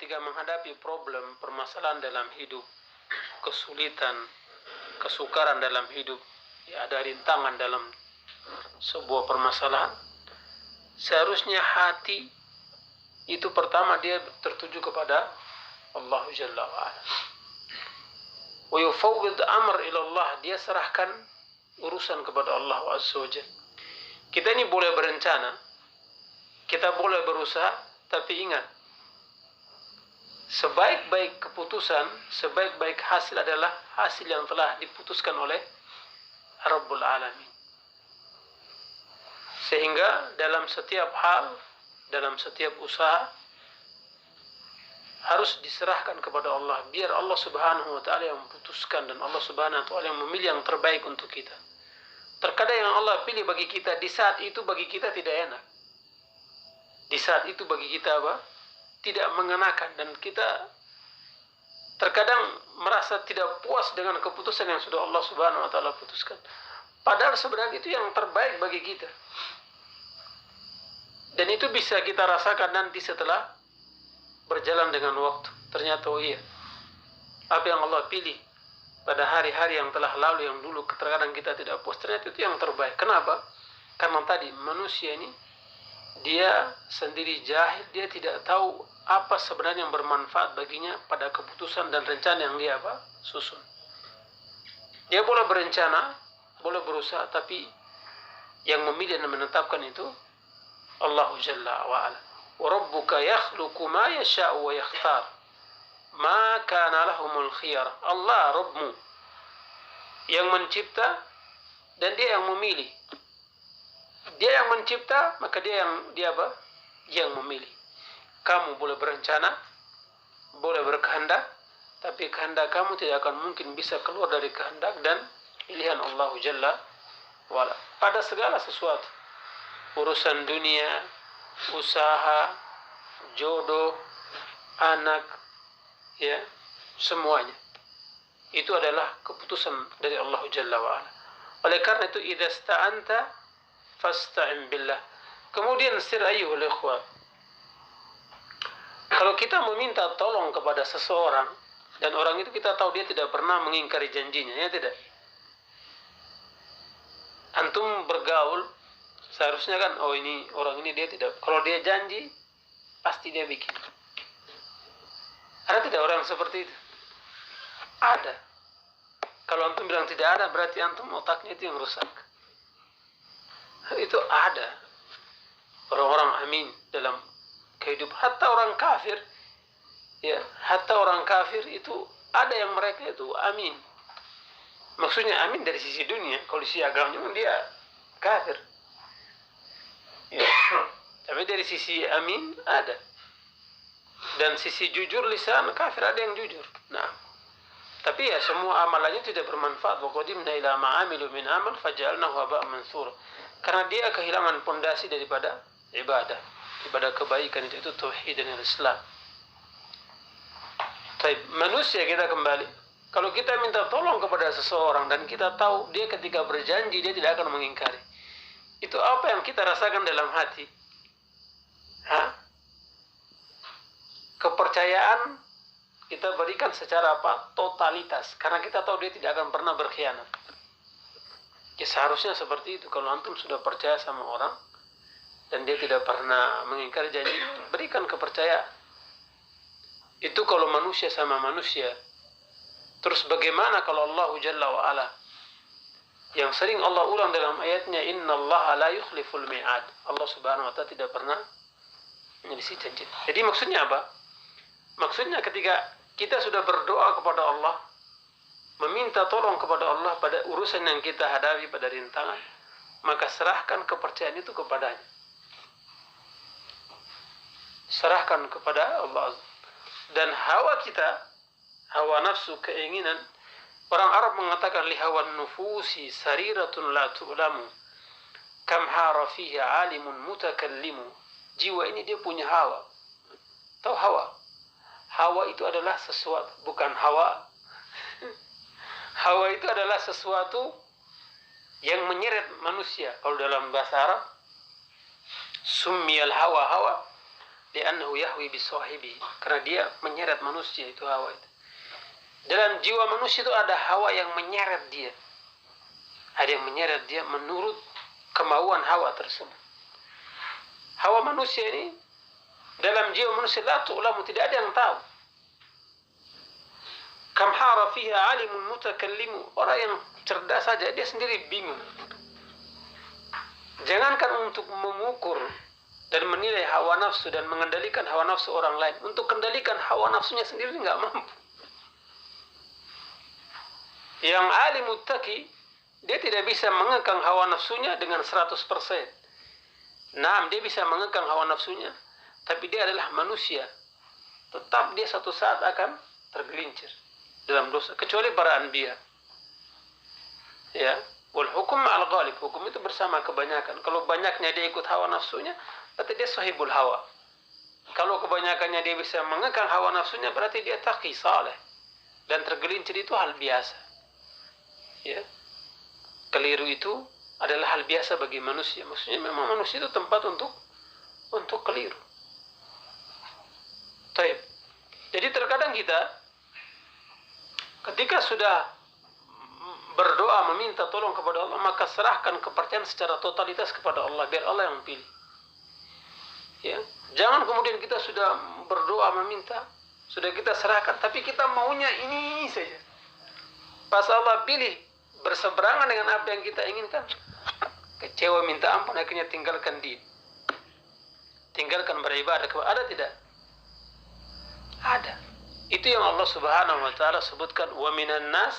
ketika menghadapi problem, permasalahan dalam hidup, kesulitan, kesukaran dalam hidup, ya ada rintangan dalam sebuah permasalahan, seharusnya hati itu pertama dia tertuju kepada Allah Jalla wa'ala. Wa yufawwid amr ila Allah, dia serahkan urusan kepada Allah Azza wa Jalla. Kita ini boleh berencana, kita boleh berusaha, tapi ingat, sebaik-baik keputusan, sebaik-baik hasil adalah hasil yang telah diputuskan oleh Rabbul Alamin. Sehingga dalam setiap hal, dalam setiap usaha, harus diserahkan kepada Allah. Biar Allah Subhanahu wa ta'ala yang memutuskan, dan Allah Subhanahu wa ta'ala yang memilih yang terbaik untuk kita. Terkadang yang Allah pilih bagi kita, di saat itu bagi kita tidak enak. Di saat itu bagi kita apa? Tidak mengenakan, dan kita terkadang merasa tidak puas dengan keputusan yang sudah Allah Subhanahu wa ta'ala putuskan. Padahal sebenarnya itu yang terbaik bagi kita. Dan itu bisa kita rasakan nanti setelah berjalan dengan waktu. Ternyata oh iya, apa yang Allah pilih pada hari-hari yang telah lalu, yang dulu terkadang kita tidak puas, ternyata itu yang terbaik. Kenapa? Karena tadi manusia ini dia sendiri jahil, dia tidak tahu apa sebenarnya yang bermanfaat baginya pada keputusan dan rencana yang dia susun. Dia boleh berencana, boleh berusaha, tapi yang memilih dan menetapkan itu Allah Jalla wa'ala. Wa rabbuka yakhluqu ma yasha'u wa yakhtar ma kana lahumul khiyar. Allah Rabbmu yang mencipta dan dia yang memilih. Dia yang mencipta, maka dia yang memilih. Kamu boleh berencana, boleh berkehendak, tapi kehendak kamu tidak akan mungkin bisa keluar dari kehendak dan pilihan Allah Jalla wa'ala pada segala sesuatu. Urusan dunia, usaha, jodoh, anak, ya, semuanya itu adalah keputusan dari Allah Jalla wa'ala. Oleh karena itu, idza sta'anta fasta'in billah. Kemudian ayyuhal ikhwah, kalau kita meminta tolong kepada seseorang dan orang itu kita tahu dia tidak pernah mengingkari janjinya, ya tidak? Antum bergaul, seharusnya kan, oh ini orang ini dia tidak, kalau dia janji pasti dia bikin. Ada tidak orang seperti itu? Ada. Kalau antum bilang tidak ada, berarti antum otaknya itu yang rusak. Itu ada orang-orang amin dalam kehidupan. Hatta orang kafir, ya, hatta orang kafir itu ada yang mereka itu amin. Maksudnya amin dari sisi dunia. Kalau sisi agamanya dia kafir, ya. Tapi dari sisi amin ada. Dan sisi jujur lisan kafir ada yang jujur. Nah, tapi ya semua amalannya tidak bermanfaat. Wa qadimna ila ma amilu min amal faj'alnahu haba'an mansura. Karena dia kehilangan pondasi daripada ibadah kebaikan itu tauhid dan Islam. Baik, manusia kita kembali. Kalau kita minta tolong kepada seseorang dan kita tahu dia ketika berjanji dia tidak akan mengingkari, itu apa yang kita rasakan dalam hati? Kepercayaan kita berikan secara totalitas, karena kita tahu dia tidak akan pernah berkhianat. Ya seharusnya seperti itu. Kalau antum sudah percaya sama orang dan dia tidak pernah mengingkari janji, berikan kepercayaan. Itu kalau manusia sama manusia. Terus bagaimana kalau Allah Jalla wa'ala, yang sering Allah ulang dalam ayatnya, innallaha la yukhliful mi'ad. Allah Subhanahu wa ta'ala tidak pernah menyelisih janji. Jadi maksudnya apa? Maksudnya ketika kita sudah berdoa kepada Allah, meminta tolong kepada Allah pada urusan yang kita hadapi, pada rintangan, maka serahkan kepercayaan itu kepadanya. Serahkan kepada Allah. Dan hawa kita, hawa nafsu, keinginan, orang Arab mengatakan lihawan nufusi sariratun la tu'lamu kam hara fiha alimun mutakallimu. Jiwa ini dia punya hawa. Tahu hawa? Hawa itu adalah sesuatu, bukan hawa. Hawa itu adalah sesuatu yang menyeret manusia. Kalau dalam bahasa Arab, summiyal hawa hawa, li'annahu yahwi bisahibi, karena dia menyeret manusia itu hawa itu. Dalam jiwa manusia itu ada hawa yang menyeret dia. Ada yang menyeret dia menurut kemauan hawa tersebut. Hawa manusia ini dalam jiwa manusia la tu'lamu, tidak ada yang tahu. Kam hara fiha alimun mutakallimu, orang yang cerdas saja dia sendiri bingung. Jangankan untuk mengukur dan menilai hawa nafsu dan mengendalikan hawa nafsu orang lain, untuk kendalikan hawa nafsunya sendiri nggak mampu. Yang alim muttaqi, dia tidak bisa mengekang hawa nafsunya dengan 100%. Nah, dia bisa mengekang hawa nafsunya, tapi dia adalah manusia. Tetap dia satu saat akan tergelincir dalam dosa, kecuali para anbiya. Ya, wal hukum ma'al ghalib, hukum itu bersama kebanyakan. Kalau banyaknya dia ikut hawa nafsunya, berarti dia sahibul hawa. Kalau kebanyakannya dia bisa mengekang hawa nafsunya, berarti dia taqi saleh. Dan tergelincir itu hal biasa. Ya, keliru itu adalah hal biasa bagi manusia. Maksudnya memang manusia itu tempat untuk keliru. Taib. Jadi terkadang kita ketika sudah berdoa meminta tolong kepada Allah, maka serahkan kepercayaan secara totalitas kepada Allah, biar Allah yang pilih. Ya, jangan kemudian kita sudah berdoa meminta, sudah kita serahkan, tapi kita maunya ini saja. Pas Allah pilih berseberangan dengan apa yang kita inginkan, kecewa minta ampun, akhirnya tinggalkan din, tinggalkan beribadah. Ada tidak? Ada. Itu yang Allah Subhanahu wa taala sebutkan, wa minan nas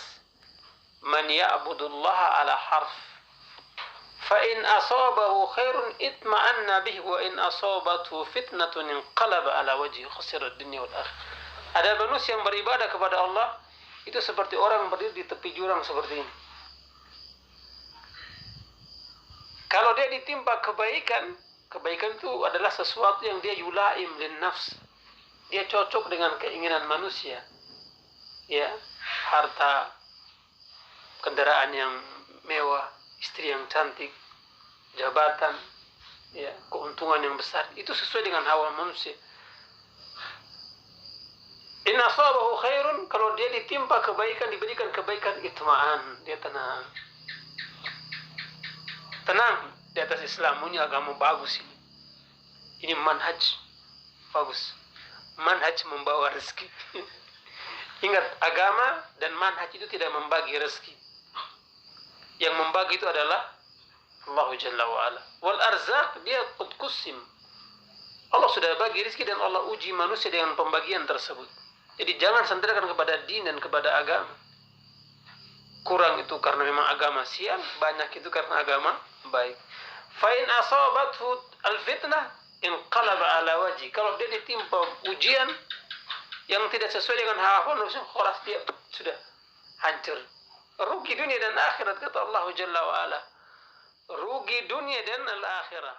man ya'budullaha ala harf, fa in asabahu khairun itma'anna bihi wa in asabathu fitnatun inqalaba ala wajhi khasira ad-dunya wal akhirah. Ada manusia yang beribadah kepada Allah itu seperti orang berdiri di tepi jurang seperti ini. Kalau dia ditimpa kebaikan, kebaikan itu adalah sesuatu yang dia yulaim lin nafs. Dia cocok dengan keinginan manusia. Ya, harta, kendaraan yang mewah, istri yang cantik, jabatan, ya, keuntungan yang besar, itu sesuai dengan hawa manusia. In asabahu khairun, kalau dia ditimpa kebaikan, diberikan kebaikan, itma'an, dia tenang. Tenang di atas Islam, ini agama bagus ini. Ini manhaj bagus. Manhaj membawa rezeki. Ingat, agama dan manhaj itu tidak membagi rezeki. Yang membagi itu adalah Allah Jalla wa'ala. Wal arzaq, dia qad qusim. Allah sudah bagi rezeki dan Allah uji manusia dengan pembagian tersebut. Jadi jangan sandarkan kepada din dan kepada agama. Kurang itu karena memang agama sial, banyak itu karena agama baik. Fa in asabathu al-fitnah inqalaba ala wajhi. Kalau dia ditimpa ujian yang tidak sesuai dengan hawa nafsu, khalas dia sudah hancur. Rugi dunia dan akhirat, kata Allah Jalla wa ala. Rugi dunia dan al-akhirah.